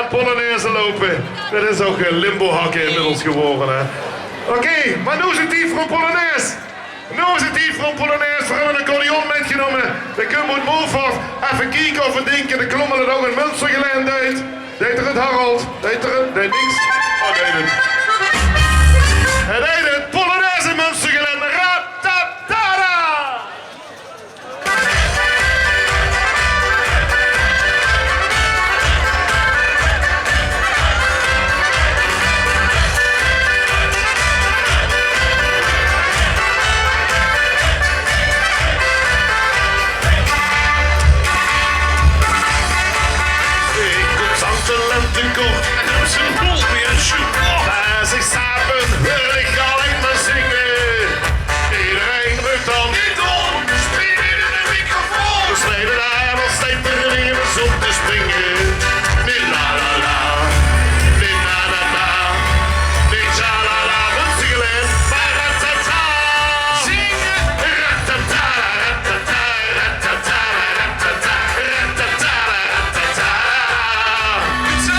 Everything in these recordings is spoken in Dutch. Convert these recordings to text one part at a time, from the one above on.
aan Polonaise lopen. Dat is ook limbo-hakken inmiddels geworden, hè. Oké, maar nu is het tijd voor een Polonaise. Nu is het tijd voor een Polonaise. We hebben een accordeon metgenomen. Dan kunnen we het Moorfort even kijken of we denken. Dan klommen er ook een Münstergelend uit. Deed er het Harold? Deed er het? Deed niks? Oh, deed het. Het deed het. Polonaise Münstergelend. Ratatada! En dan zijn bol weer een soep. Als ik slapen wil ik alleen maar zingen. Iedereen moet dan Niet om, spelen in de microfoon. we spelen daar nog steeds er weer eens op te springen. Min la la la, min la la la, min ja la la, Münstergelend, maar ratata. Zingen. Ratata, ratata, ratata, ratata, ratata, ratata. Goed zo.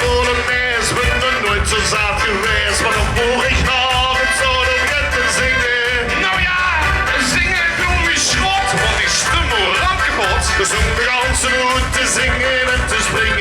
Polonaise, ben er nooit zo zaad geweest, maar dan hoor ik nog het zouden te zingen. Nou ja, zingen doen we schot, want ik stummel rank kapot. We zongen de ganse noot te zingen en te springen.